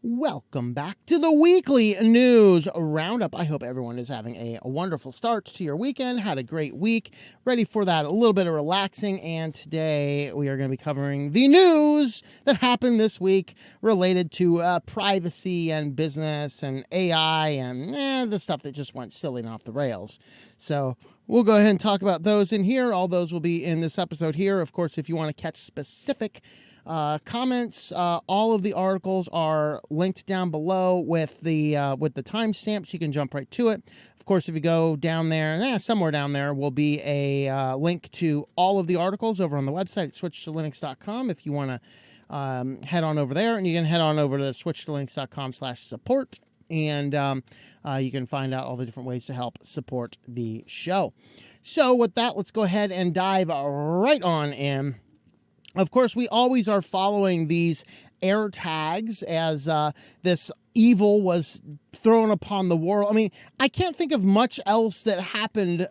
Welcome back to the Weekly News Roundup. I hope everyone is having a wonderful start to your weekend, had a great week, ready for that a little bit of relaxing, and today we are going to be covering the news that happened this week related to privacy and business and AI and the stuff that just went silly and off the rails. So we'll go ahead and talk about those in here. All those will be in this episode here. Of course, if you want to catch specific comments, all of the articles are linked down below with the timestamps. You can jump right to it. Of course, if you go down there, somewhere down there will be a link to all of the articles over on the website at SwitchedToLinux.com if you want to head on over there, and you can head on over to SwitchedToLinux.com/support, and you can find out all the different ways to help support the show. So with that, let's go ahead and dive right on in. Of course, we always are following these Airtags as this evil was thrown upon the world. I mean, I can't think of much else that happened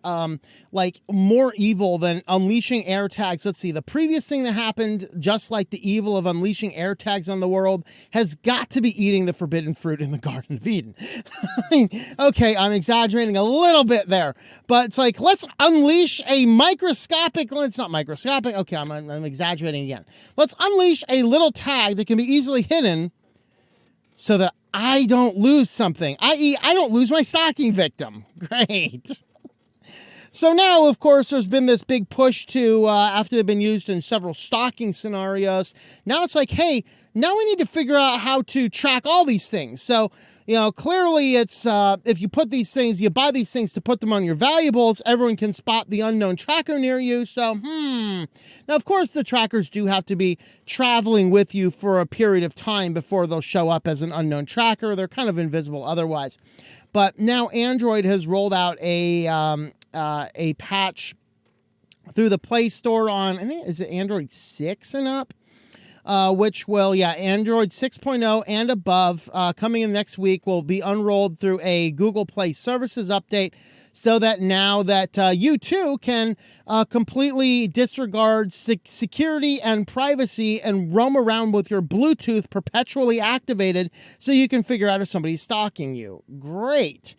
like more evil than unleashing Airtags. Let's see, the previous thing that happened, just like the evil of unleashing Airtags on the world, has got to be eating the forbidden fruit in the Garden of Eden. I mean, okay, I'm exaggerating a little bit there, but it's like, let's unleash a microscopic, well, it's not microscopic, okay, I'm exaggerating again. Let's unleash a little tag that can be easily hidden so that I don't lose something, i.e. I don't lose my stalking victim. Great. So now, of course, there's been this big push to, after they've been used in several stalking scenarios, now it's like, hey, now we need to figure out how to track all these things. So, clearly it's, if you put these things, you buy these things to put them on your valuables, everyone can spot the unknown tracker near you. So, Now, of course, the trackers do have to be traveling with you for a period of time before they'll show up as an unknown tracker. They're kind of invisible otherwise. But now Android has rolled out a patch through the Play Store on, I think, is it Android 6 and up? Which will, Android 6.0 and above, coming in next week, will be unrolled through a Google Play Services update, so that now that you too can completely disregard security and privacy and roam around with your Bluetooth perpetually activated so you can figure out if somebody's stalking you. Great.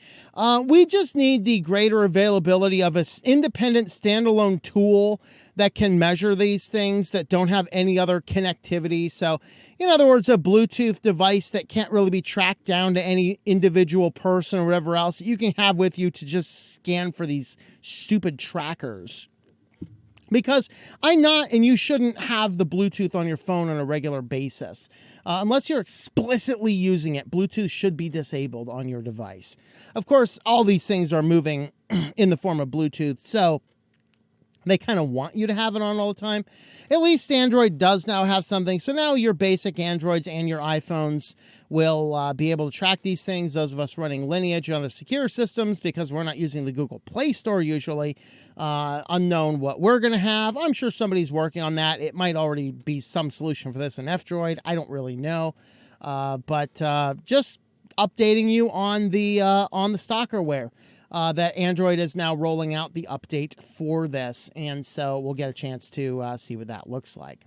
We just need the greater availability of an independent standalone tool that can measure these things that don't have any other connectivity. So, in other words, a Bluetooth device that can't really be tracked down to any individual person or whatever else that you can have with you to just scan for these stupid trackers. Because I'm not, and you shouldn't have the Bluetooth on your phone on a regular basis. Unless you're explicitly using it, Bluetooth should be disabled on your device. Of course, all these things are moving in the form of Bluetooth, so they kind of want you to have it on all the time. At least Android does now have something. So now your basic Androids and your iPhones will be able to track these things. Those of us running Lineage on the secure systems, because we're not using the Google Play Store usually, unknown what we're going to have. I'm sure somebody's working on that. It might already be some solution for this in F-Droid. I don't really know. But just updating you on the stalkerware. That Android is now rolling out the update for this, and so we'll get a chance to see what that looks like.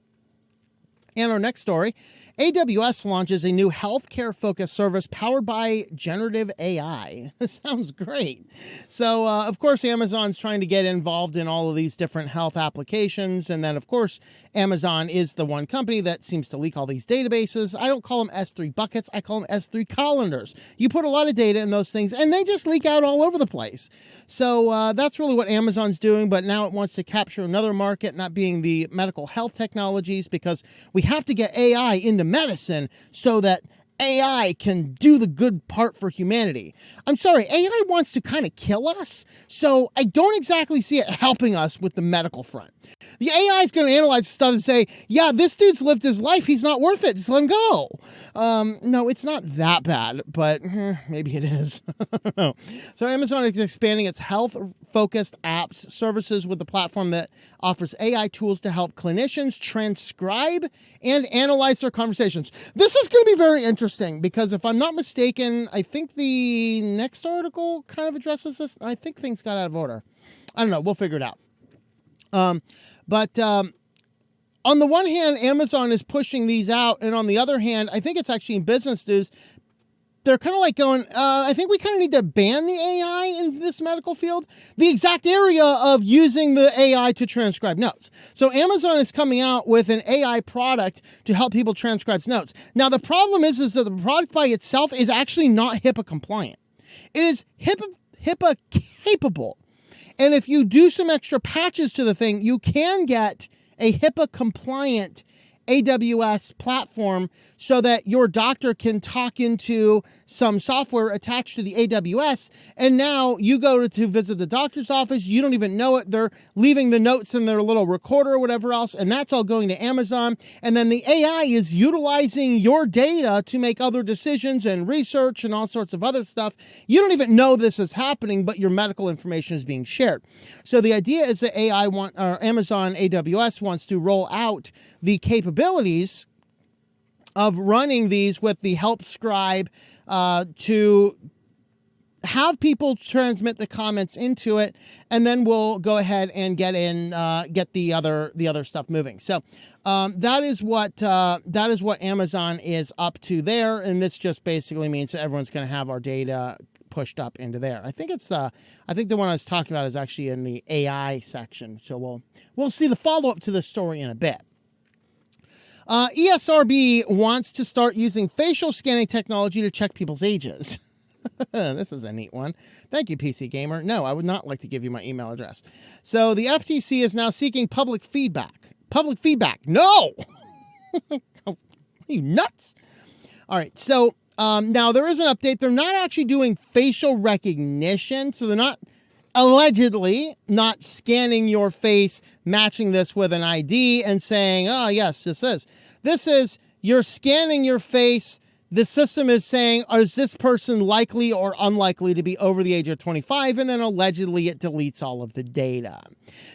And our next story, AWS launches a new healthcare-focused service powered by generative AI. This sounds great. So, of course, Amazon's trying to get involved in all of these different health applications. And then, of course, Amazon is the one company that seems to leak all these databases. I don't call them S3 buckets. I call them S3 colanders. You put a lot of data in those things, and they just leak out all over the place. So that's really what Amazon's doing. But now it wants to capture another market, not being the medical health technologies, because we have to get AI into medicine so that AI can do the good part for humanity. I'm sorry, AI wants to kind of kill us, so I don't exactly see it helping us with the medical front. The AI is going to analyze stuff and say, yeah, this dude's lived his life, he's not worth it, just let him go. No, it's not that bad, but maybe it is. I don't know. So Amazon is expanding its health-focused apps services with a platform that offers AI tools to help clinicians transcribe and analyze their conversations. This is going to be very interesting because if I'm not mistaken, I think the next article kind of addresses this. I think things got out of order. I don't know. We'll figure it out. But on the one hand, Amazon is pushing these out, and on the other hand, I think it's actually in business news, they're kind of like going, I think we kind of need to ban the AI in this medical field, the exact area of using the AI to transcribe notes. So Amazon is coming out with an AI product to help people transcribe notes. Now, the problem is that the product by itself is actually not HIPAA compliant. It is HIPAA capable. And if you do some extra patches to the thing, you can get a HIPAA compliant AWS platform so that your doctor can talk into some software attached to the AWS, and now you go to visit the doctor's office, you don't even know it, they're leaving the notes in their little recorder or whatever else, and that's all going to Amazon, and then the AI is utilizing your data to make other decisions and research and all sorts of other stuff. You don't even know this is happening, but your medical information is being shared. So the idea is that Amazon AWS wants to roll out the capabilities of running these with the help scribe to have people transmit the comments into it, and then we'll go ahead and get the other stuff moving. So that is what Amazon is up to there, and this just basically means that everyone's going to have our data pushed up into there. I think the one I was talking about is actually in the AI section. So we'll see the follow up to this story in a bit. ESRB wants to start using facial scanning technology to check people's ages. This is a neat one. Thank you, PC Gamer. No, I would not like to give you my email address. So the FTC is now seeking public feedback. Public feedback. No! Are you nuts? All right. So now there is an update. They're not actually doing facial recognition. So they're not allegedly not scanning your face, matching this with an ID and saying, oh, yes, this is you're scanning your face. The system is saying, is this person likely or unlikely to be over the age of 25? And then allegedly it deletes all of the data.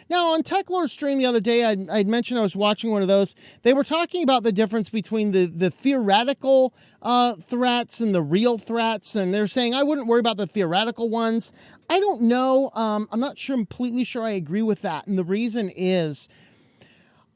Now, on TechLore Stream the other day, I'd mentioned I was watching one of those. They were talking about the difference between the theoretical threats and the real threats. And they're saying, I wouldn't worry about the theoretical ones. I don't know. I'm not completely sure I agree with that. And the reason is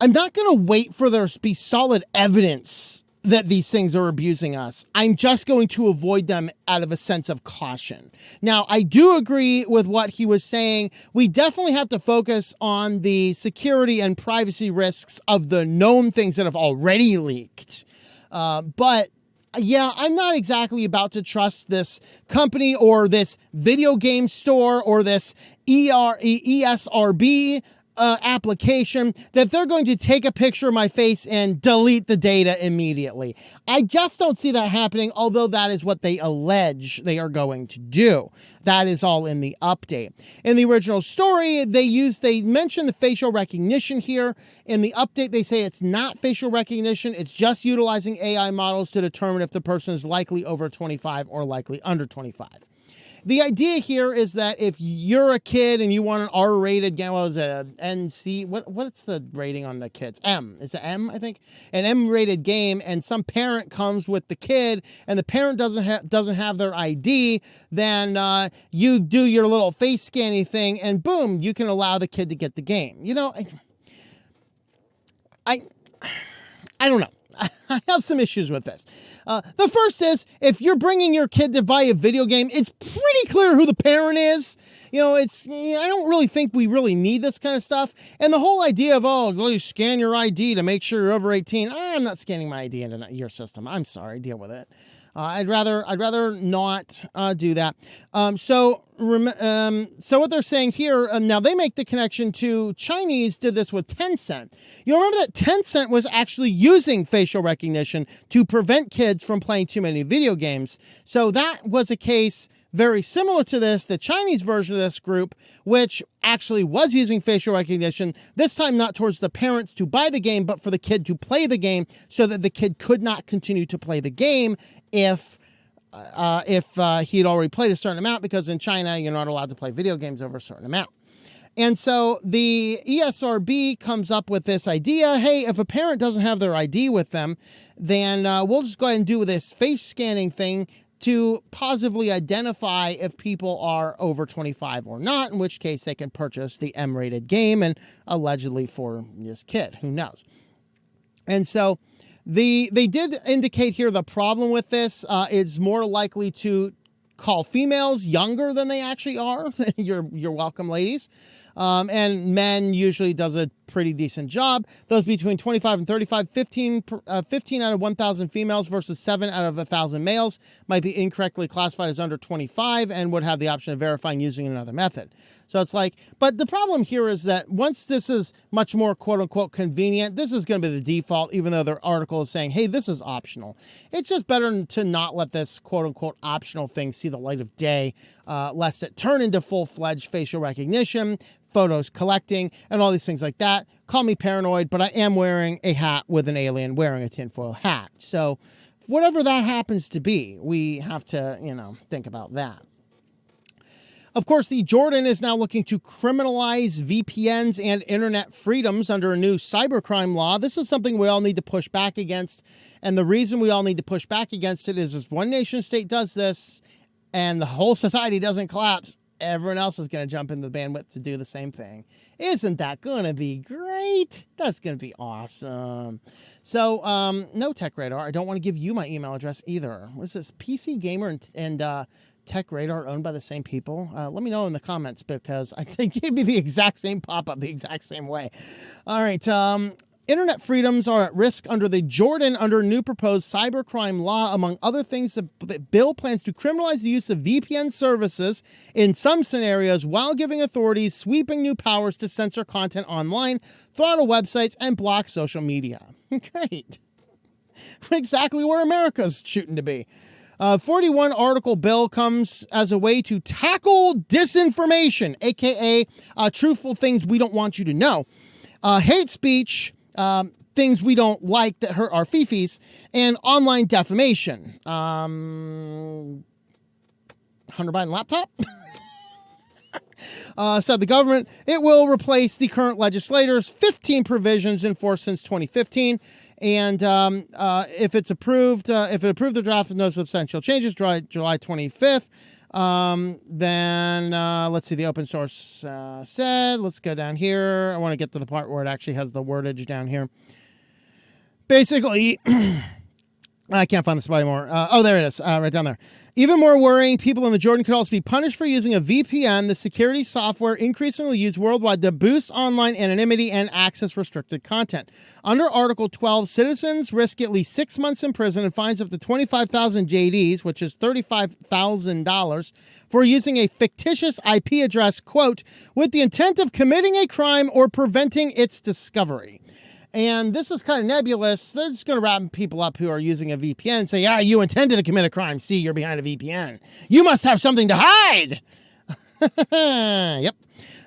I'm not going to wait for there to be solid evidence that these things are abusing us. I'm just going to avoid them out of a sense of caution. Now, I do agree with what he was saying. We definitely have to focus on the security and privacy risks of the known things that have already leaked. But yeah, I'm not exactly about to trust this company or this video game store or this ESRB application that they're going to take a picture of my face and delete the data immediately. I just don't see that happening, although that is what they allege they are going to do. That is all in the update. In the original story, they mention the facial recognition here. In the update, they say it's not facial recognition. It's just utilizing AI models to determine if the person is likely over 25 or likely under 25. The idea here is that if you're a kid and you want an R-rated game, what is it, an NC? What's the rating on the kids? M. Is it M, I think? An M-rated game, and some parent comes with the kid, and the parent doesn't have their ID, then you do your little face scanning thing, and boom, you can allow the kid to get the game. You know, I don't know. I have some issues with this. The first is, if you're bringing your kid to buy a video game, it's pretty clear who the parent is. You know, I don't really think we really need this kind of stuff. And the whole idea of, you scan your ID to make sure you're over 18. I'm not scanning my ID into your system. I'm sorry, deal with it. I'd rather not do that. So what they're saying here, now they make the connection to Chinese did this with Tencent. You remember that Tencent was actually using facial recognition to prevent kids from playing too many video games. So that was a case very similar to this, the Chinese version of this group, which actually was using facial recognition, this time not towards the parents to buy the game, but for the kid to play the game so that the kid could not continue to play the game if he had already played a certain amount, because in China, you're not allowed to play video games over a certain amount. And so the ESRB comes up with this idea, hey, if a parent doesn't have their ID with them, then we'll just go ahead and do this face scanning thing to positively identify if people are over 25 or not, in which case they can purchase the M-rated game, and allegedly for this kid, who knows. And so they did indicate here the problem with this is more likely to call females younger than they actually are. You're welcome, ladies. And men usually does a pretty decent job. Those between 25 and 35, 15 out of 1,000 females versus 7 out of 1,000 males might be incorrectly classified as under 25 and would have the option of verifying using another method. So it's like, but the problem here is that once this is much more quote unquote convenient, this is going to be the default, even though their article is saying, hey, this is optional. It's just better to not let this quote unquote optional thing see the light of day, lest it turn into full-fledged facial recognition, photos collecting, and all these things like that. Call me paranoid, but I am wearing a hat with an alien wearing a tinfoil hat. So whatever that happens to be, we have to, think about that. Of course, the Jordan is now looking to criminalize VPNs and internet freedoms under a new cybercrime law. This is something we all need to push back against. And the reason we all need to push back against it is if one nation state does this and the whole society doesn't collapse, everyone else is going to jump into the bandwidth to do the same thing. Isn't that going to be great? That's going to be awesome. So, no Tech Radar. I don't want to give you my email address either. What is this? PC Gamer and Tech Radar owned by the same people? Let me know in the comments because I think it'd be the exact same pop-up the exact same way. All right. Internet freedoms are at risk under the Jordan under new proposed cybercrime law. Among other things, the bill plans to criminalize the use of VPN services in some scenarios while giving authorities sweeping new powers to censor content online, throttle websites, and block social media. Great. Exactly where America's shooting to be. 41 article bill comes as a way to tackle disinformation, aka truthful things we don't want you to know, hate speech, things we don't like that hurt our fifis, and online defamation. Hunter Biden laptop? Said the government. It will replace the current legislators' 15 provisions in force since 2015. And if it's approved, the draft with no substantial changes, July 25th, then let's see, the open source said, let's go down here. I want to get to the part where it actually has the wordage down here. Basically, I can't find the spot anymore. Oh, there it is, right down there. Even more worrying, people in the Jordan could also be punished for using a VPN, the security software increasingly used worldwide to boost online anonymity and access restricted content. Under Article 12, citizens risk at least 6 months in prison and fines up to 25,000 JDs, which is $35,000, for using a fictitious IP address, quote, with the intent of committing a crime or preventing its discovery. And this is kind of nebulous. They're just going to wrap people up who are using a VPN and say, yeah, you intended to commit a crime. See, you're behind a VPN. You must have something to hide. Yep.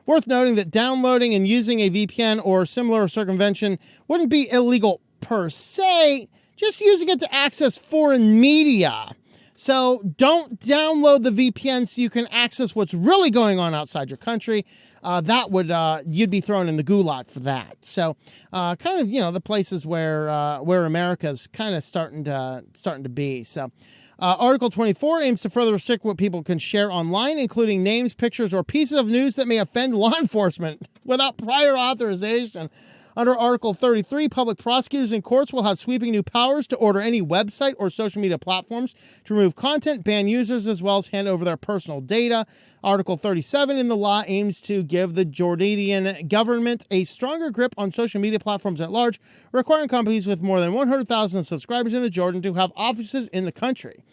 Worth noting that downloading and using a VPN or similar circumvention wouldn't be illegal per se, just using it to access foreign media. So don't download the VPN so you can access what's really going on outside your country. That would, you'd be thrown in the gulag for that. So, kind of, the places where America's kind of starting to be. So, Article 24 aims to further restrict what people can share online, including names, pictures, or pieces of news that may offend law enforcement without prior authorization. Under Article 33, public prosecutors and courts will have sweeping new powers to order any website or social media platforms to remove content, ban users, as well as hand over their personal data. Article 37 in the law aims to give the Jordanian government a stronger grip on social media platforms at large, requiring companies with more than 100,000 subscribers in the Jordan to have offices in the country.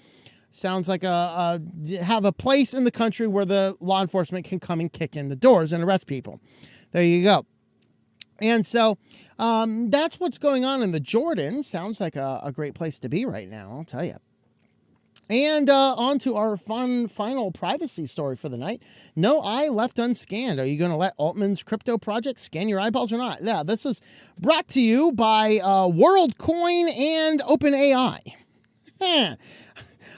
Sounds like have a place in the country where the law enforcement can come and kick in the doors and arrest people. There you go. And so that's what's going on in the Jordan. Sounds like a great place to be right now, I'll tell you. And on to our final privacy story for the night. No eye left unscanned. Are you going to let Altman's crypto project scan your eyeballs or not? Yeah, this is brought to you by WorldCoin and OpenAI.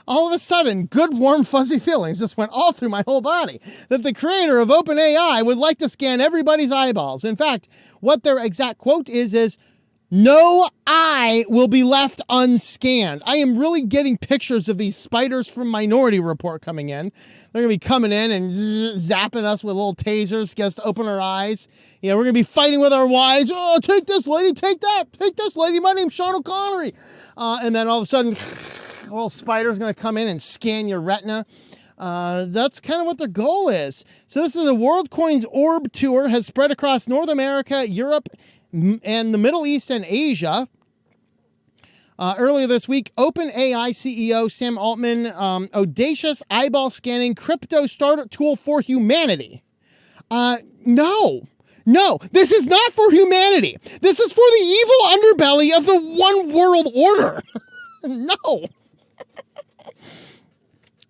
All of a sudden, good, warm, fuzzy feelings just went all through my whole body that the creator of OpenAI would like to scan everybody's eyeballs. In fact, what their exact quote is, No eye will be left unscanned. I am really getting pictures of these spiders from Minority Report coming in. They're going to be coming in and zapping us with little tasers, get us to open our eyes. We're going to be fighting with our wives. Oh, take this, lady, take that. Take this, lady. My name's Sean O'Connery. And then all of a sudden, a little spider's going to come in and scan your retina. That's kind of what their goal is. So this is the WorldCoin's Orb Tour has spread across North America, Europe, and the Middle East and Asia. Earlier this week, OpenAI CEO Sam Altman, audacious eyeball scanning crypto startup tool for humanity. No, this is not for humanity. This is for the evil underbelly of the one world order. No.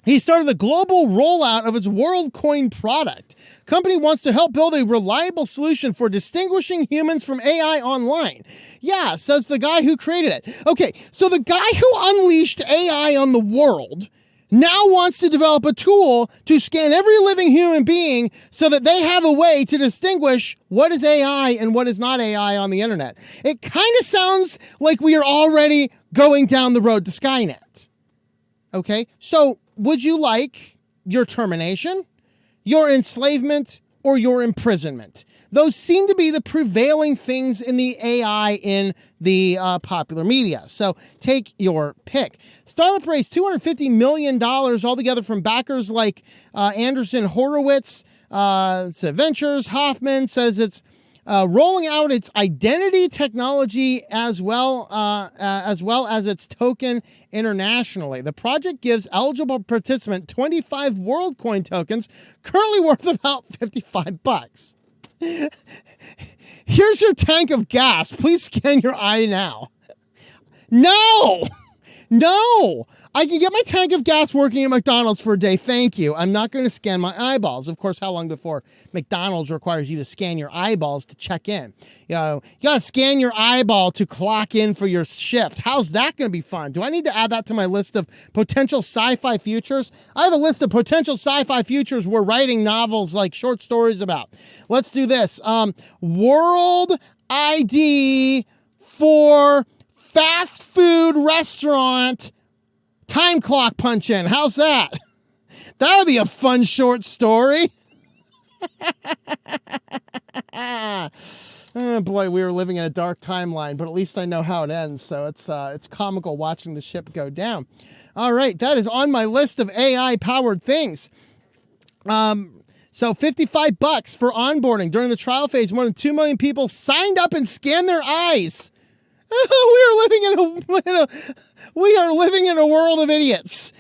He started the global rollout of its WorldCoin product. Company wants to help build a reliable solution for distinguishing humans from AI online. Yeah, says the guy who created it. Okay, so the guy who unleashed AI on the world now wants to develop a tool to scan every living human being so that they have a way to distinguish what is AI and what is not AI on the internet. It kind of sounds like we are already going down the road to Skynet. Okay, so would you like your termination, your enslavement, or your imprisonment? Those seem to be the prevailing things in the AI in the popular media. So take your pick. Startup raised $250 million altogether from backers like Anderson Horowitz, Ventures. Hoffman says it's rolling out its identity technology as well as its token internationally. The project gives eligible participant 25 WorldCoin tokens, currently worth about $55. Here's your tank of gas. Please scan your eye now. No! I can get my tank of gas working at McDonald's for a day. Thank you. I'm not going to scan my eyeballs. Of course, how long before McDonald's requires you to scan your eyeballs to check in? You got to scan your eyeball to clock in for your shift. How's that going to be fun? Do I need to add that to my list of potential sci-fi futures? I have a list of potential sci-fi futures we're writing novels like short stories about. Let's do this. World ID for fast food restaurant time clock punch in. How's that? That would be a fun short story. Oh boy, we were living in a dark timeline, but at least I know how it ends. So it's comical watching the ship go down. All right, that is on my list of AI powered things. So $55 for onboarding. During the trial phase, more than 2 million people signed up and scanned their eyes. We are living in a world of idiots.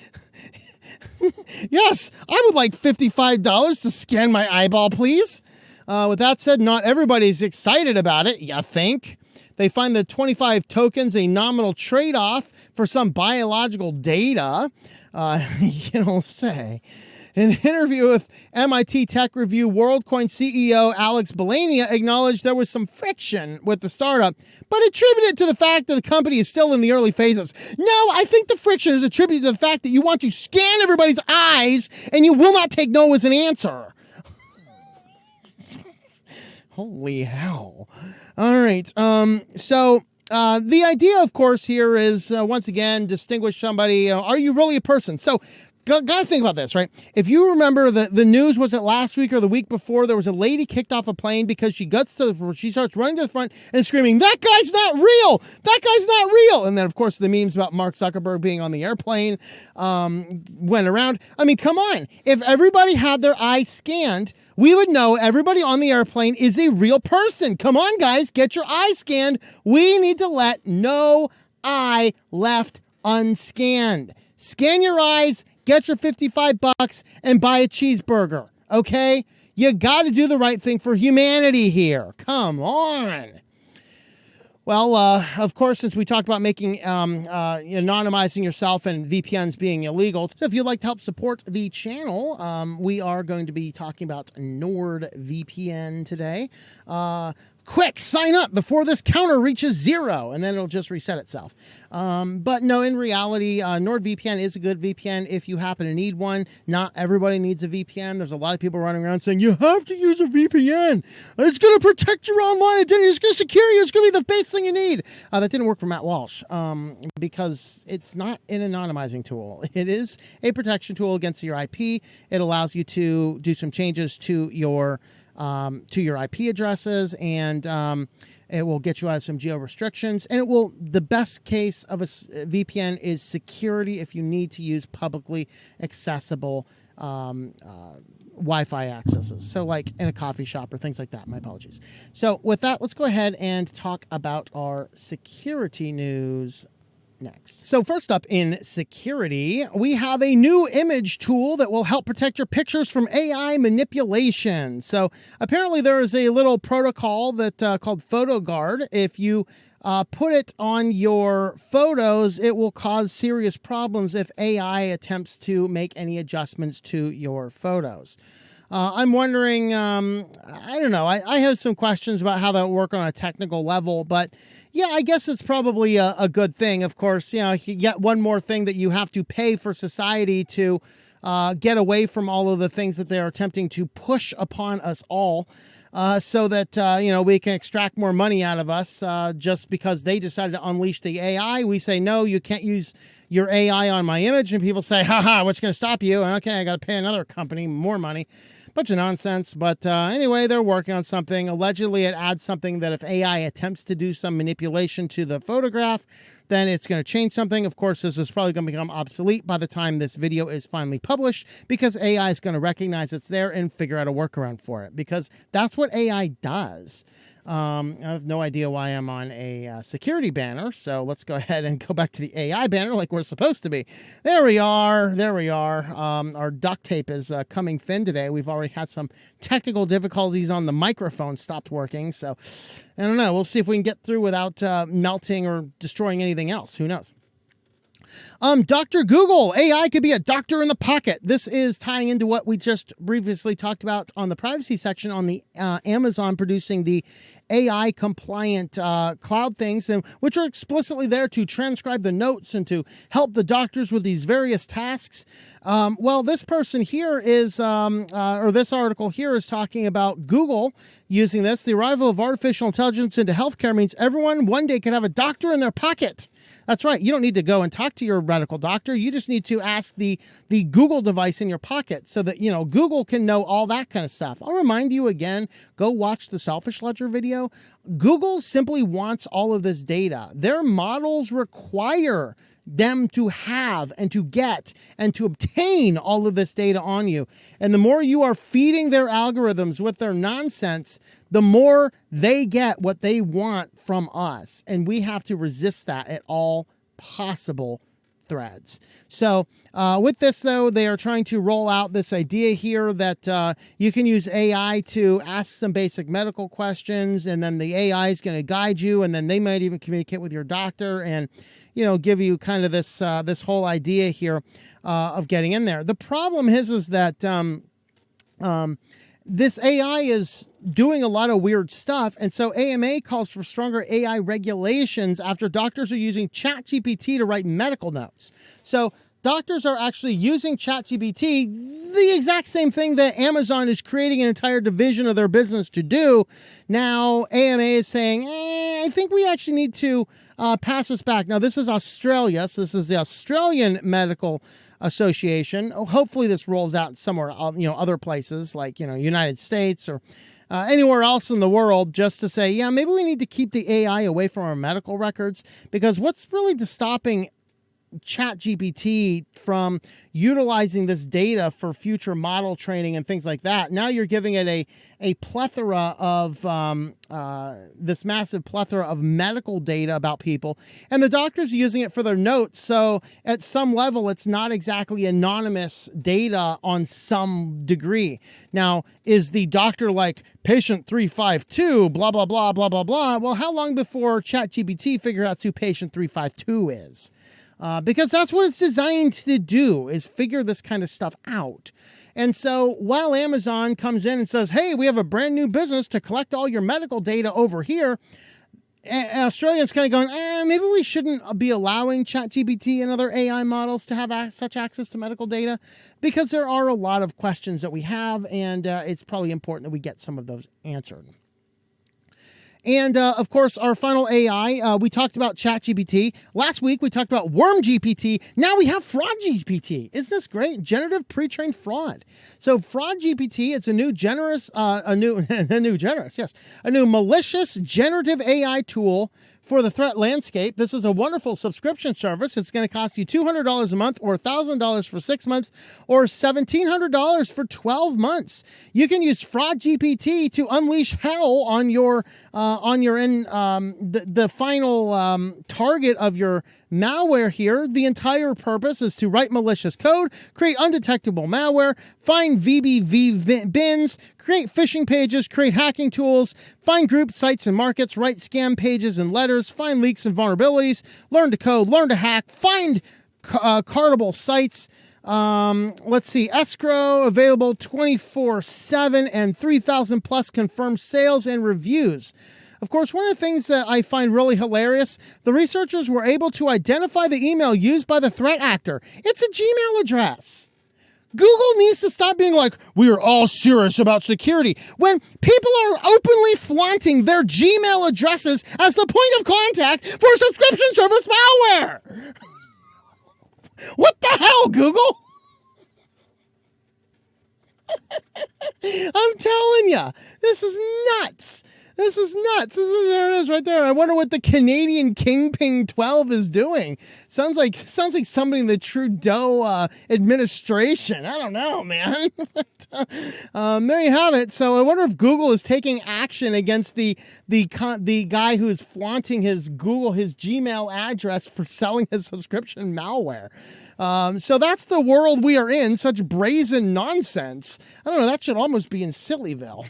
Yes, I would like $55 to scan my eyeball, please. With that said, not everybody's excited about it, you think? They find the 25 tokens a nominal trade-off for some biological data. Say. In an interview with MIT Tech Review, WorldCoin CEO Alex Belania acknowledged there was some friction with the startup, but attributed it to the fact that the company is still in the early phases. No, I think the friction is attributed to the fact that you want to scan everybody's eyes and you will not take no as an answer. Holy hell. All right. So the idea, of course, here is, once again, distinguish somebody. Are you really a person? So, got to think about this, right? If you remember the news, was it last week or the week before, there was a lady kicked off a plane because she starts running to the front and screaming, "That guy's not real! That guy's not real!" And then, of course, the memes about Mark Zuckerberg being on the airplane went around. I mean, come on. If everybody had their eyes scanned, we would know everybody on the airplane is a real person. Come on, guys, get your eyes scanned. We need to let no eye left unscanned. Scan your eyes, get your $55 and buy a cheeseburger, okay? You got to do the right thing for humanity here. Come on. Well, of course, since we talked about making anonymizing yourself and VPNs being illegal, so if you'd like to help support the channel, we are going to be talking about NordVPN today. quick, sign up before this counter reaches 0, and then it'll just reset itself. But no, in reality, NordVPN is a good VPN if you happen to need one. Not everybody needs a VPN. There's a lot of people running around saying, you have to use a VPN. It's going to protect your online identity. It's going to secure you. It's going to be the base thing you need. That didn't work for Matt Walsh because it's not an anonymizing tool. It is a protection tool against your IP. It allows you to do some changes to your IP addresses, and it will get you out of some geo restrictions. And it will, the best case of a VPN is security if you need to use publicly accessible Wi-Fi accesses. So like in a coffee shop or things like that. My apologies. So with that, let's go ahead and talk about our security news next. So first up in security, we have a new image tool that will help protect your pictures from AI manipulation. So apparently there is a little protocol that called PhotoGuard. If you put it on your photos, it will cause serious problems if AI attempts to make any adjustments to your photos. I'm wondering, I don't know, I have some questions about how that will work on a technical level, but yeah, I guess it's probably a good thing. Of course, you get one more thing that you have to pay for society to get away from all of the things that they are attempting to push upon us all. So that, we can extract more money out of us just because they decided to unleash the AI. We say, no, you can't use your AI on my image. And people say, haha, what's going to stop you? Okay, I got to pay another company more money. Bunch of nonsense. But anyway, they're working on something. Allegedly, it adds something that if AI attempts to do some manipulation to the photograph, then it's going to change something. Of course, this is probably going to become obsolete by the time this video is finally published because AI is going to recognize it's there and figure out a workaround for it because that's what AI does. I have no idea why I'm on a security banner, so let's go ahead and go back to the AI banner like we're supposed to be. There we are. Our duct tape is coming thin today. We've already had some technical difficulties on the microphone stopped working, so I don't know. We'll see if we can get through without melting or destroying anything else. Who knows? Dr. Google, AI could be a doctor in the pocket. This is tying into what we just previously talked about on the privacy section on the Amazon producing the AI compliant cloud things, and which are explicitly there to transcribe the notes and to help the doctors with these various tasks. Well, this person here is, or this article here is talking about Google using this. The arrival of artificial intelligence into healthcare means everyone one day can have a doctor in their pocket. That's right. You don't need to go and talk to your medical doctor. You just need to ask the Google device in your pocket so that, Google can know all that kind of stuff. I'll remind you again, go watch the Selfish Ledger video. Google simply wants all of this data. Their models require them to have and to get and to obtain all of this data on you. And the more you are feeding their algorithms with their nonsense, the more they get what they want from us. And we have to resist that at all possible threads. So with this, though, they are trying to roll out this idea here that you can use AI to ask some basic medical questions, and then the AI is going to guide you, and then they might even communicate with your doctor and, give you kind of this this whole idea here of getting in there. The problem is that this AI is doing a lot of weird stuff. And so AMA calls for stronger AI regulations after doctors are using ChatGPT to write medical notes. So doctors are actually using ChatGPT, the exact same thing that Amazon is creating an entire division of their business to do. Now, AMA is saying, I think we actually need to pass this back. Now, this is Australia, so this is the Australian Medical Association. Hopefully this rolls out somewhere, other places like, United States or anywhere else in the world, just to say, yeah, maybe we need to keep the AI away from our medical records, because what's really stopping ChatGPT from utilizing this data for future model training and things like that? Now you're giving it a plethora of this massive plethora of medical data about people, and the doctors are using it for their notes. So at some level, it's not exactly anonymous data on some degree. Now, is the doctor like patient 352, blah, blah, blah, blah, blah, blah? Well, how long before ChatGPT figures out who patient 352 is? because that's what it's designed to do, is figure this kind of stuff out. And so while Amazon comes in and says, hey, we have a brand new business to collect all your medical data over here, Australians kind of going, maybe we shouldn't be allowing ChatGPT and other AI models to have such access to medical data, because there are a lot of questions that we have, and it's probably important that we get some of those answered. And, of course, our final AI, we talked about ChatGPT. Last week, we talked about WormGPT. Now we have FraudGPT. Isn't this great? Generative pre-trained fraud. So FraudGPT, it's a new malicious generative AI tool for the threat landscape. This is a wonderful subscription service. It's going to cost you $200 a month, or $1,000 for 6 months, or $1,700 for 12 months. You can use FraudGPT to unleash hell on your the final target of your malware here. The entire purpose is to write malicious code, create undetectable malware, find VBV bins, create phishing pages, create hacking tools, find group sites and markets, write scam pages and letters, find leaks and vulnerabilities, learn to code, learn to hack, find cardable sites. Let's see, escrow available 24/7 and 3,000 plus confirmed sales and reviews. Of course, one of the things that I find really hilarious, the researchers were able to identify the email used by the threat actor. It's a Gmail address. Google needs to stop being like, we are all serious about security, when people are openly flaunting their Gmail addresses as the point of contact for subscription service malware. What the hell, Google? I'm telling you, this is nuts. This is nuts. There it is right there. I wonder what the Canadian Kingpin 12 is doing. Sounds like somebody in the Trudeau administration. I don't know, man. But, there you have it. So I wonder if Google is taking action against the guy who is flaunting his Gmail address for selling his subscription malware. So that's the world we are in. Such brazen nonsense. I don't know. That should almost be in SillyVille.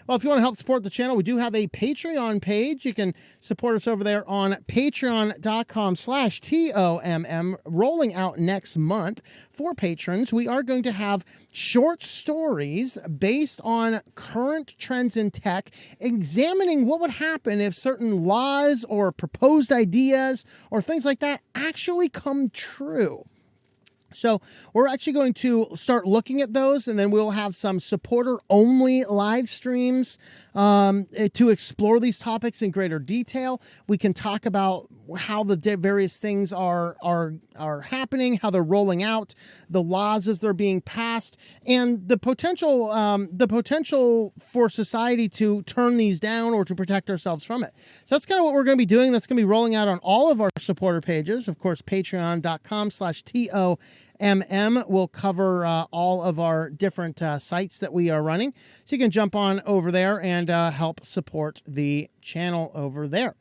Well, if you want to help support the channel, we do have a Patreon page. You can support us over there on patreon.com/TOMM. Rolling out next month for patrons, we are going to have short stories based on current trends in tech, examining what would happen if certain laws or proposed ideas or things like that actually come true. So we're actually going to start looking at those, and then we'll have some supporter-only live streams to explore these topics in greater detail. We can talk about how the various things are happening, how they're rolling out, the laws as they're being passed, and the potential for society to turn these down or to protect ourselves from it. So that's kind of what we're going to be doing. That's going to be rolling out on all of our supporter pages. Of course, patreon.com/TOMM will cover all of our different sites that we are running. So you can jump on over there and help support the channel over there.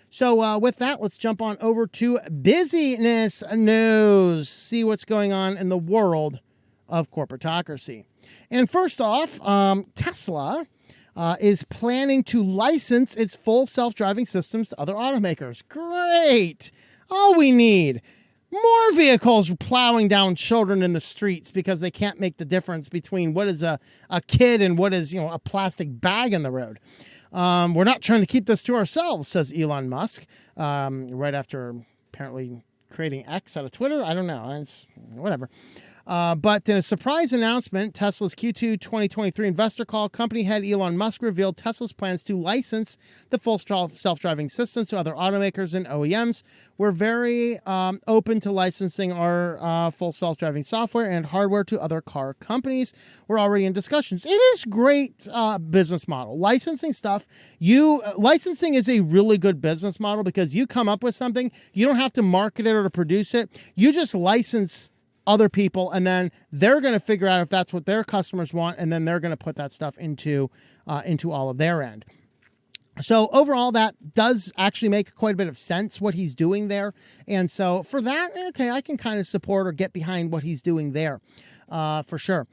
So with that, let's jump on over to busyness news, see what's going on in the world of corporatocracy. And first off, Tesla is planning to license its full self-driving systems to other automakers. Great. All we need. More vehicles plowing down children in the streets because they can't make the difference between what is a kid and what is, a plastic bag in the road. We're not trying to keep this to ourselves, says Elon Musk, right after apparently creating X out of Twitter. I don't know. It's whatever. But in a surprise announcement, Tesla's Q2 2023 investor call, company head Elon Musk revealed Tesla's plans to license the full self-driving systems to other automakers and OEMs. We're very open to licensing our full self-driving software and hardware to other car companies. We're already in discussions. It is great business model. Licensing stuff. Licensing is a really good business model because you come up with something. You don't have to market it or to produce it. You just license other people, and then they're going to figure out if that's what their customers want, and then they're going to put that stuff into all of their end. So overall, that does actually make quite a bit of sense, what he's doing there. And so for that, okay, I can kind of support or get behind what he's doing there for sure.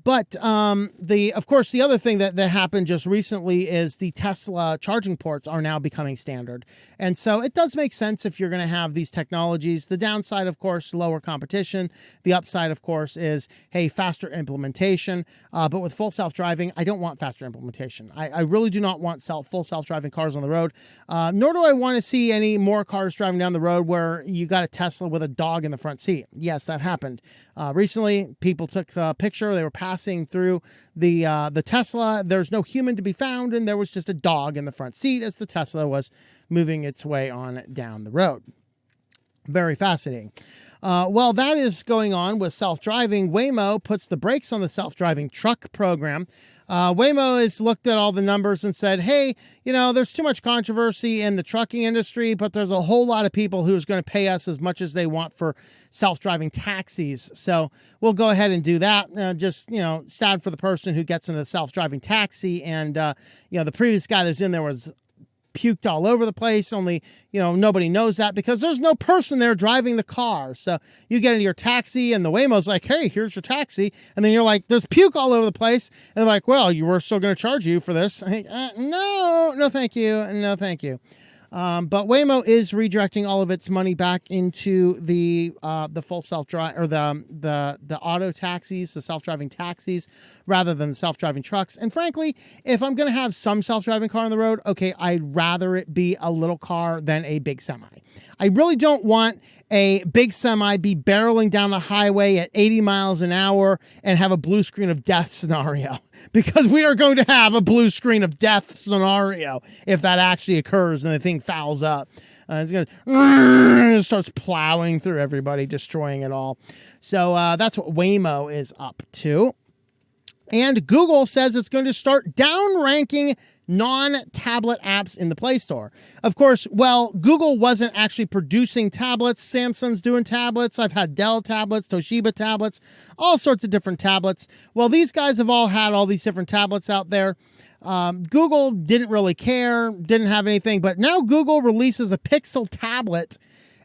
But of course, the other thing that happened just recently is the Tesla charging ports are now becoming standard. And so it does make sense if you're going to have these technologies. The downside, of course, lower competition. The upside, of course, is, hey, faster implementation. But with full self-driving, I don't want faster implementation. I really do not want full self-driving cars on the road, nor do I want to see any more cars driving down the road where you got a Tesla with a dog in the front seat. Yes, that happened. Recently, people took a picture. They were passing through the Tesla. There's no human to be found, and there was just a dog in the front seat as the Tesla was moving its way on down the road. Very fascinating. While that is going on with self-driving, Waymo puts the brakes on the self-driving truck program. Waymo has looked at all the numbers and said, hey, there's too much controversy in the trucking industry, but there's a whole lot of people who's going to pay us as much as they want for self-driving taxis. So we'll go ahead and do that. Sad for the person who gets in a self-driving taxi. And, the previous guy that's in there was puked all over the place, only, nobody knows that because there's no person there driving the car. So you get into your taxi and the Waymo's like, hey, here's your taxi. And then you're like, there's puke all over the place. And they're like, well, you were still going to charge you for this. No, thank you. No, thank you. But Waymo is redirecting all of its money back into the full self-drive or the auto taxis, the self-driving taxis, rather than the self-driving trucks. And frankly, if I'm going to have some self-driving car on the road, okay, I'd rather it be a little car than a big semi. I really don't want a big semi be barreling down the highway at 80 miles an hour and have a blue screen of death scenario, because we are going to have a blue screen of death scenario if that actually occurs and the thing fouls up. It's going to starts plowing through everybody, destroying it all. So that's what Waymo is up to. And Google says it's going to start downranking non-tablet apps in the Play Store. Of course, Google wasn't actually producing tablets. Samsung's doing tablets. I've had Dell tablets, Toshiba tablets, all sorts of different tablets. Well, these guys have all had all these different tablets out there. Google didn't really care, didn't have anything, but now Google releases a Pixel tablet,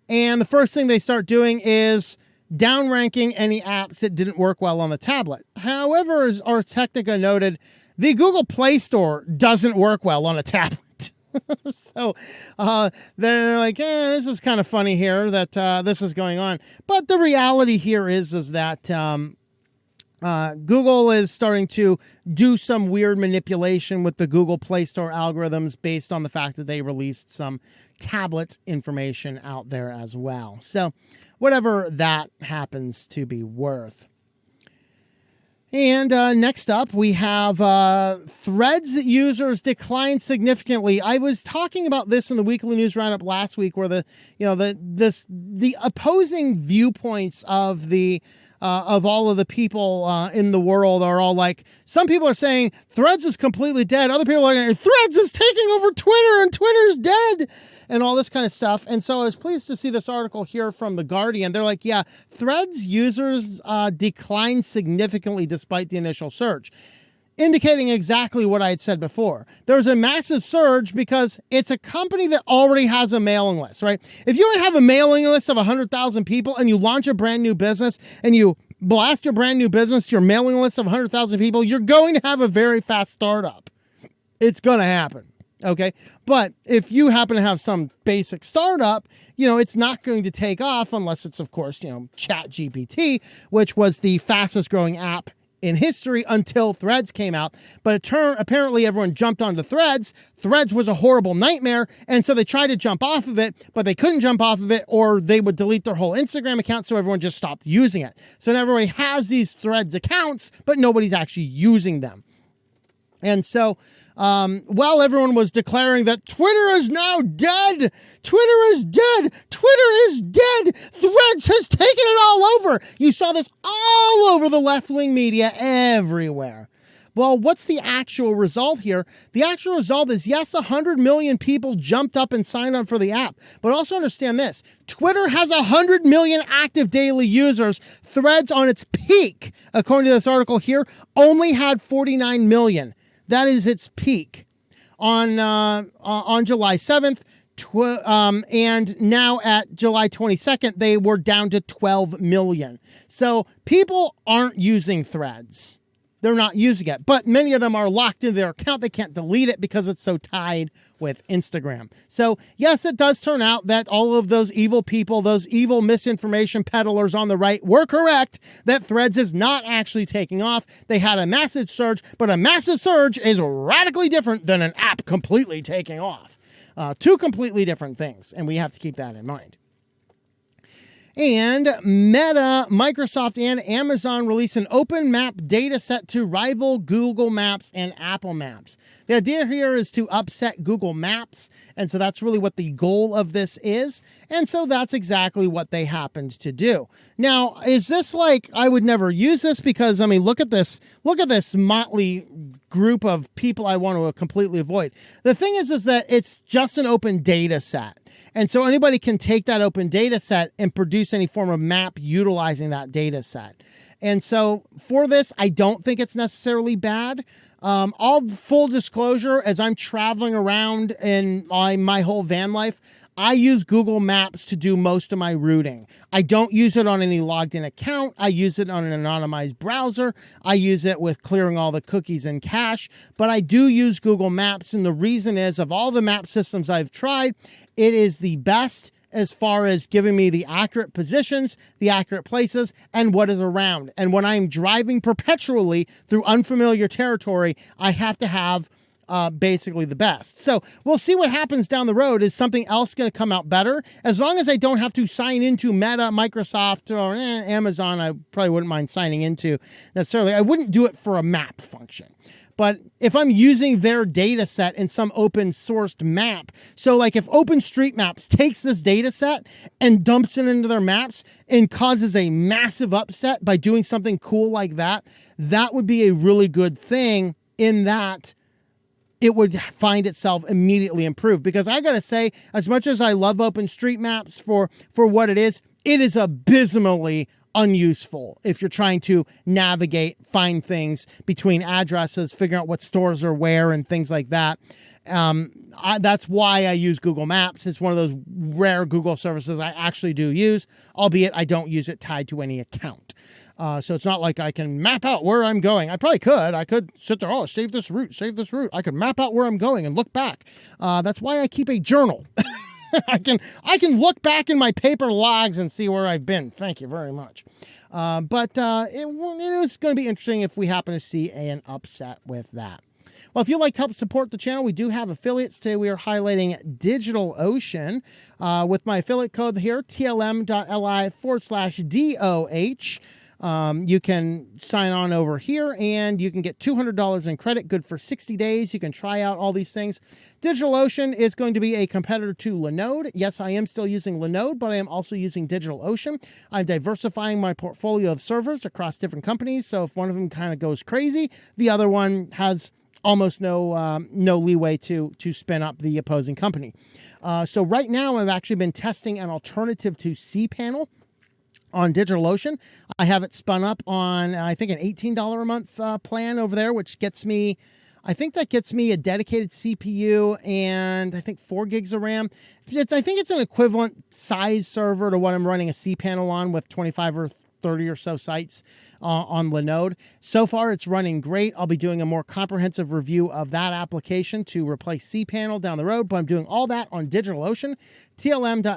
and the first thing they start doing is downranking any apps that didn't work well on the tablet. However, as our Technica noted, the Google Play Store doesn't work well on a tablet. So they're like, this is kind of funny here that this is going on. But the reality here is that Google is starting to do some weird manipulation with the Google Play Store algorithms based on the fact that they released some tablet information out there as well. So whatever that happens to be worth. And next up, we have Threads users decline significantly. I was talking about this in the Weekly News Roundup last week, where the opposing viewpoints of all of the people in the world are all like, some people are saying Threads is completely dead. Other people are like, Threads is taking over Twitter and Twitter's dead, and all this kind of stuff. And so I was pleased to see this article here from The Guardian. They're like, yeah, Threads users declined significantly despite the initial surge, indicating exactly what I had said before. There's a massive surge because it's a company that already has a mailing list, right? If you have a mailing list of 100,000 people and you launch a brand new business and you blast your brand new business to your mailing list of 100,000 people, you're going to have a very fast startup. It's going to happen. Okay. But if you happen to have some basic startup, it's not going to take off unless it's, of course, ChatGPT, which was the fastest growing app in history until Threads came out. But apparently everyone jumped onto Threads. Threads was a horrible nightmare. And so they tried to jump off of it, but they couldn't jump off of it, or they would delete their whole Instagram account. So everyone just stopped using it. So now everybody has these Threads accounts, but nobody's actually using them. And so, while everyone was declaring that Twitter is now dead, Twitter is dead, Twitter is dead, Threads has taken it all over. You saw this all over the left-wing media everywhere. Well, what's the actual result here? The actual result is, yes, 100 million people jumped up and signed up for the app. But also understand this. Twitter has 100 million active daily users. Threads on its peak, according to this article here, only had 49 million. That is its peak on July 7th. And now at July 22nd, they were down to 12 million. So people aren't using Threads. they're not using it. But many of them are locked into their account. They can't delete it because it's so tied with Instagram. So yes, it does turn out that all of those evil people, those evil misinformation peddlers on the right were correct that Threads is not actually taking off. They had a massive surge, but a massive surge is radically different than an app completely taking off. Two completely different things, and we have to keep that in mind. And Meta, Microsoft, and Amazon release an open map data set to rival Google Maps and Apple Maps. The idea here is to upset Google Maps, and so that's really what the goal of this is. And so that's exactly what they happened to do. Now, is this like, I would never use this because, I mean, look at this motley group of people I want to completely avoid. The thing is that it's just an open data set. And so anybody can take that open data set and produce any form of map utilizing that data set. And so for this, I don't think it's necessarily bad. All full disclosure, as I'm traveling around in my whole van life, I use Google Maps to do most of my routing. I don't use it on any logged in account. I use it on an anonymized browser. I use it with clearing all the cookies and cache, but I do use Google Maps. And the reason is, of all the map systems I've tried, it is the best as far as giving me the accurate positions, the accurate places, and what is around. And when I'm driving perpetually through unfamiliar territory, I have to have basically the best. So we'll see what happens down the road. Is something else going to come out better? As long as I don't have to sign into Meta, Microsoft, or Amazon, I probably wouldn't mind signing into necessarily. I wouldn't do it for a map function. But if I'm using their data set in some open sourced map, so like if OpenStreetMaps takes this data set and dumps it into their maps and causes a massive upset by doing something cool like that, that would be a really good thing in that it would find itself immediately improved. Because I got to say, as much as I love OpenStreetMaps for what it is abysmally unuseful if you're trying to navigate, find things between addresses, figure out what stores are where and things like that. That's why I use Google Maps. It's one of those rare Google services I actually do use, albeit I don't use it tied to any account. So it's not like I can map out where I'm going. I probably could. I could sit there, save this route. I could map out where I'm going and look back. That's why I keep a journal. I can look back in my paper logs and see where I've been. Thank you very much. But it is going to be interesting if we happen to see an upset with that. Well, if you'd like to help support the channel, we do have affiliates. Today we are highlighting DigitalOcean with my affiliate code here, tlm.li/DOH. You can sign on over here and you can get $200 in credit, good for 60 days. You can try out all these things. DigitalOcean is going to be a competitor to Linode. Yes, I am still using Linode, but I am also using DigitalOcean. I'm diversifying my portfolio of servers across different companies. So if one of them kind of goes crazy, the other one has almost no leeway to spin up the opposing company. So right now I've actually been testing an alternative to cPanel on DigitalOcean. I have it spun up on, I think, an $18 a month plan over there, which gets me, I think that gets me a dedicated CPU and I think 4 gigs of RAM. I think it's an equivalent size server to what I'm running a cPanel on with 25 or 30 or so sites on Linode. So far, it's running great. I'll be doing a more comprehensive review of that application to replace cPanel down the road, but I'm doing all that on DigitalOcean, tlm.li/DOH.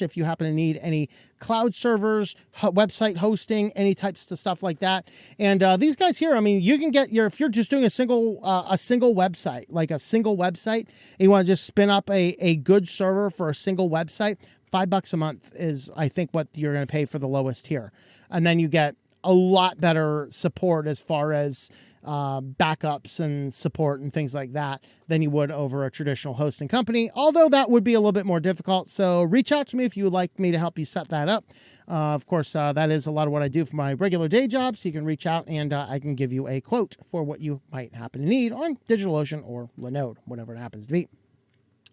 If you happen to need any cloud servers, website hosting, any types of stuff like that. And these guys here, I mean, you can get if you're just doing a single website, like a single website, and you want to just spin up a good server for a single website, $5 a month is, I think, what you're going to pay for the lowest tier. And then you get a lot better support as far as backups and support and things like that than you would over a traditional hosting company, although that would be a little bit more difficult. So reach out to me if you would like me to help you set that up. Of course, that is a lot of what I do for my regular day job, so you can reach out and I can give you a quote for what you might happen to need on DigitalOcean or Linode, whatever it happens to be.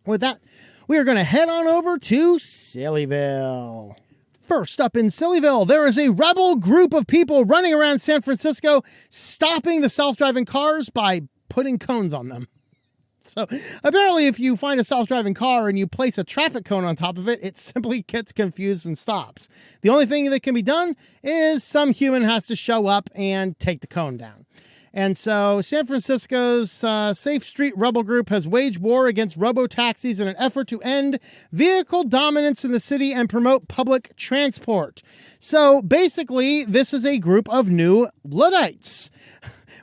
With that, we are going to head on over to SillyVille. First up in SillyVille, there is a rebel group of people running around San Francisco, stopping the self-driving cars by putting cones on them. So apparently if you find a self-driving car and you place a traffic cone on top of it, it simply gets confused and stops. The only thing that can be done is some human has to show up and take the cone down. And so San Francisco's Safe Street Rebel Group has waged war against robo-taxis in an effort to end vehicle dominance in the city and promote public transport. So basically, this is a group of new Luddites.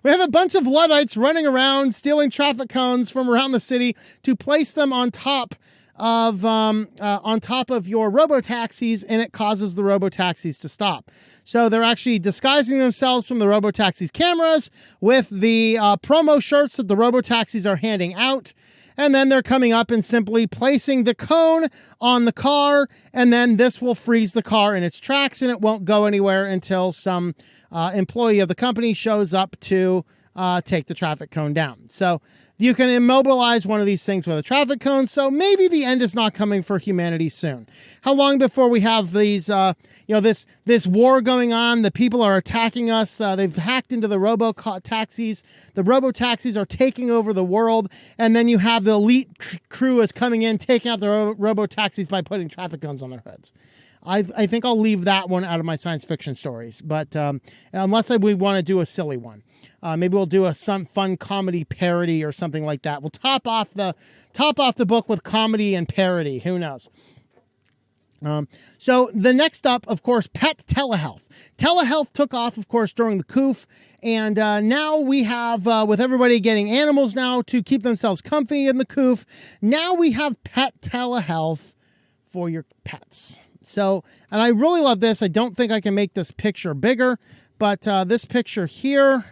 We have a bunch of Luddites running around stealing traffic cones from around the city to place them on top of your robo-taxis, and it causes the robo-taxis to stop. So they're actually disguising themselves from the robo-taxis cameras with the promo shirts that the robo-taxis are handing out. And then they're coming up and simply placing the cone on the car, and then this will freeze the car in its tracks, and it won't go anywhere until some employee of the company shows up to take the traffic cone down. So you can immobilize one of these things with a traffic cone. So maybe the end is not coming for humanity soon. How long before we have these, this war going on? The people are attacking us. They've hacked into the robo-taxis. The robo-taxis are taking over the world. And then you have the elite crew is coming in, taking out the robo-taxis by putting traffic cones on their heads. I think I'll leave that one out of my science fiction stories, but unless we want to do a silly one, maybe we'll do some fun comedy parody or something like that. We'll top off the book with comedy and parody. Who knows? So the next up, of course, pet telehealth. Telehealth took off, of course, during the coof, and now we have, with everybody getting animals now to keep themselves comfy in the coof, now we have pet telehealth for your pets. So, and I really love this. I don't think I can make this picture bigger, but this picture here,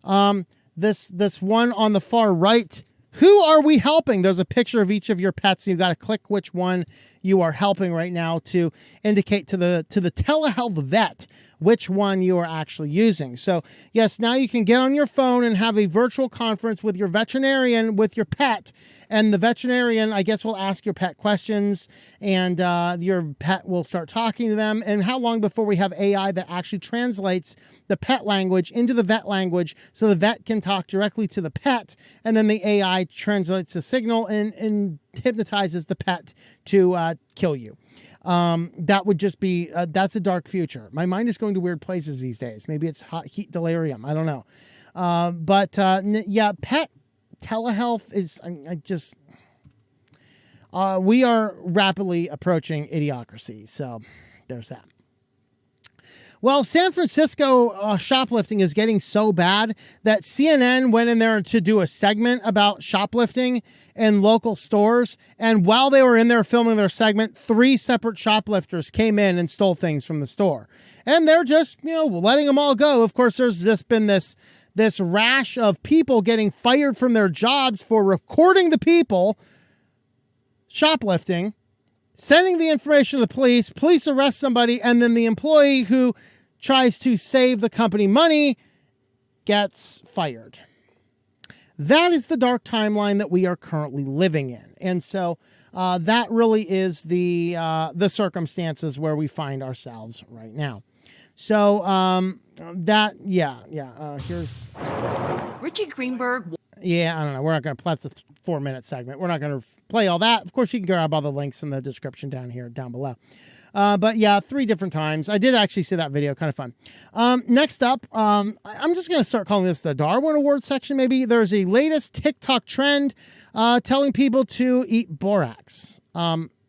this one on the far right, who are we helping? There's a picture of each of your pets, and you got to click which one you are helping right now to indicate to the telehealth vet which one you are actually using. So yes, now you can get on your phone and have a virtual conference with your veterinarian, with your pet, and the veterinarian, I guess, will ask your pet questions, and your pet will start talking to them. And how long before we have AI that actually translates the pet language into the vet language so the vet can talk directly to the pet, and then the AI translates the signal and hypnotizes the pet to kill you. That would just be, that's a dark future. My mind is going to weird places these days. Maybe it's hot heat delirium. I don't know. Yeah, pet telehealth is, we are rapidly approaching idiocracy. So there's that. Well, San Francisco shoplifting is getting so bad that CNN went in there to do a segment about shoplifting in local stores. And while they were in there filming their segment, 3 separate shoplifters came in and stole things from the store. And they're just, letting them all go. Of course, there's just been this rash of people getting fired from their jobs for recording the people shoplifting, sending the information to the police arrest somebody, and then the employee who tries to save the company money gets fired. That is the dark timeline that we are currently living in. And so that really is the circumstances where we find ourselves right now. So here's Richie Greenberg. Yeah, I don't know. We're not going to play. That's a 4-minute segment. We're not going to play all that. Of course, you can grab all the links in the description down below. But yeah, 3 different times. I did actually see that video. Kind of fun. Next up, I'm just going to start calling this the Darwin Awards section. Maybe there's a latest TikTok trend telling people to eat borax.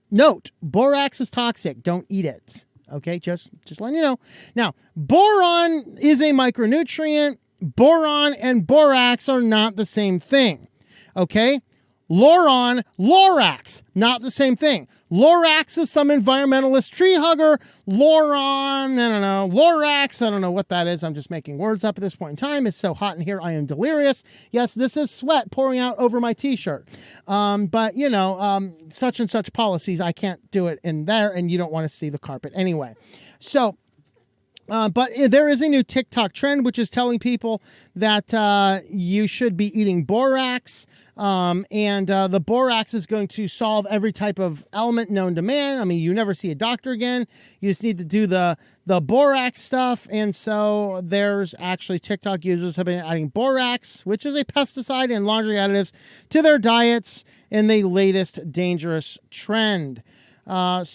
Note, borax is toxic. Don't eat it. Okay, just letting you know. Now, boron is a micronutrient. Boron and borax are not the same thing. Okay? Lorax, not the same thing. Lorax is some environmentalist tree hugger. Lorax, I don't know what that is. I'm just making words up at this point in time. It's so hot in here, I am delirious. Yes, this is sweat pouring out over my t-shirt. But, such and such policies, I can't do it in there, and you don't want to see the carpet anyway. So, But there is a new TikTok trend, which is telling people that you should be eating borax. And the borax is going to solve every type of element known to man. I mean, you never see a doctor again. You just need to do the borax stuff. And so there's actually TikTok users have been adding borax, which is a pesticide and laundry additives, to their diets in the latest dangerous trend. I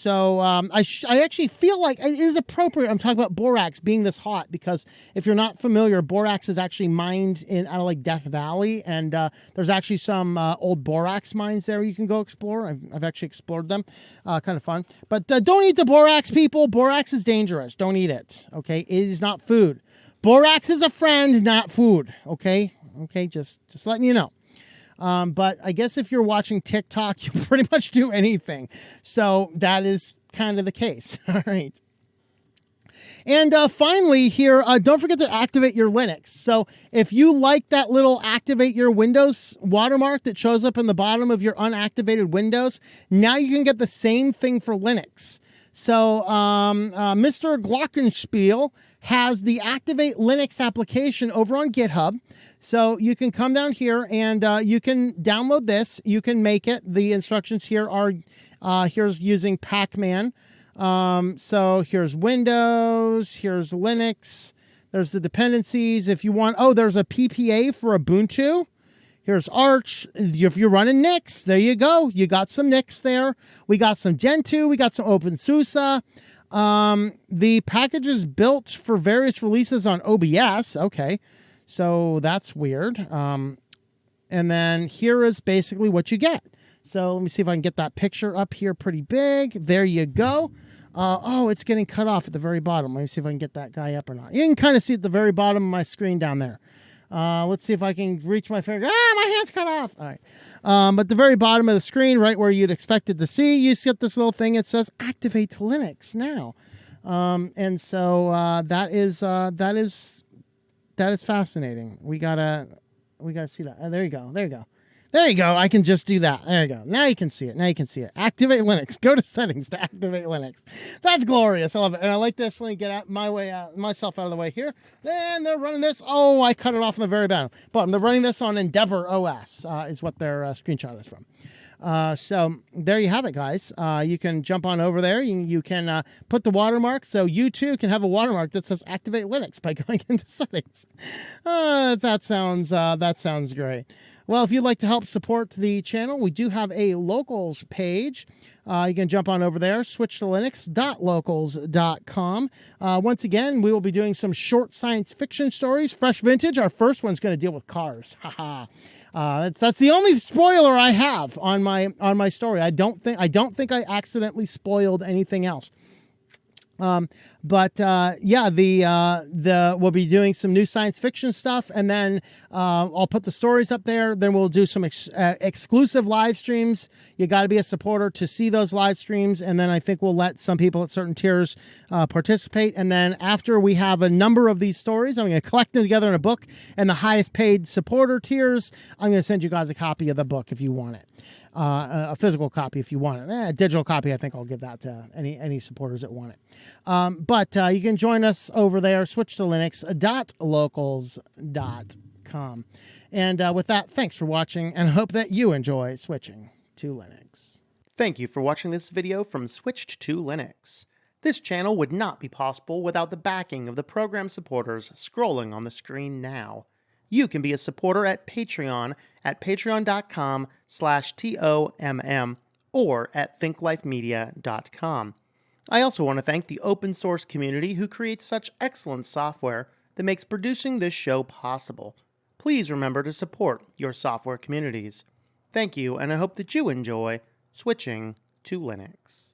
actually feel like it is appropriate. I'm talking about borax being this hot because if you're not familiar, borax is actually mined out of like Death Valley, and there's actually some old borax mines there you can go explore. I've actually explored them, kind of fun. But don't eat the borax, people. Borax is dangerous. Don't eat it. Okay, it is not food. Borax is a friend, not food. Okay, just letting you know. But I guess if you're watching TikTok, you pretty much do anything. So that is kind of the case. All right. And finally here, don't forget to activate your Linux. So if you like that little activate your Windows watermark that shows up in the bottom of your unactivated Windows, now you can get the same thing for Linux. So Mr. Glockenspiel has the Activate Linux application over on GitHub. So you can come down here and you can download this. You can make it. The instructions here are here's using Pacman. So here's Windows, here's Linux, there's the dependencies. If you want, there's a PPA for Ubuntu. Here's Arch. If you're running Nix, there you go. You got some Nix there. We got some Gentoo. We got some OpenSUSE. The package is built for various releases on OBS. Okay, so that's weird. And then here is basically what you get. So let me see if I can get that picture up here pretty big. There you go. It's getting cut off at the very bottom. Let me see if I can get that guy up or not. You can kind of see at the very bottom of my screen down there. Let's see if I can reach my finger. My hand's cut off. All right. But the very bottom of the screen, right where you'd expect it to see, you get this little thing. It says Activate Linux now. And so that is fascinating. We gotta see that. There you go. There you go. I can just do that. There you go. Now you can see it. Activate Linux. Go to settings to activate Linux. That's glorious. I love it. And I like this. Let me get myself out of the way here. Then they're running this. Oh, I cut it off in the very bottom. They're running this on Endeavor OS is what their screenshot is from. So there you have it, guys. You can jump on over there. You can put the watermark. So you too can have a watermark that says Activate Linux by going into settings. That sounds great. Well, if you'd like to help support the channel, we do have a locals page. You can jump on over there, SwitchedToLinux.locals.com. Once again, we will be doing some short science fiction stories, fresh vintage. Our first one's going to deal with cars. Haha. That's the only spoiler I have on my story. I don't think I accidentally spoiled anything else. We'll be doing some new science fiction stuff, and then I'll put the stories up there. Then we'll do some exclusive live streams. You got to be a supporter to see those live streams, and then I think we'll let some people at certain tiers participate. And then after we have a number of these stories, I'm going to collect them together in a book, and the highest paid supporter tiers, I'm going to send you guys a copy of the book if you want it. A physical copy if you want it. A digital copy, I think I'll give that to any supporters that want it. But you can join us over there, SwitchedToLinux.locals.com. And with that, thanks for watching, and hope that you enjoy switching to Linux. Thank you for watching this video from Switched to Linux. This channel would not be possible without the backing of the program supporters scrolling on the screen now. You can be a supporter at Patreon at patreon.com/TOMM or at thinklifemedia.com. I also want to thank the open source community who creates such excellent software that makes producing this show possible. Please remember to support your software communities. Thank you, and I hope that you enjoy switching to Linux.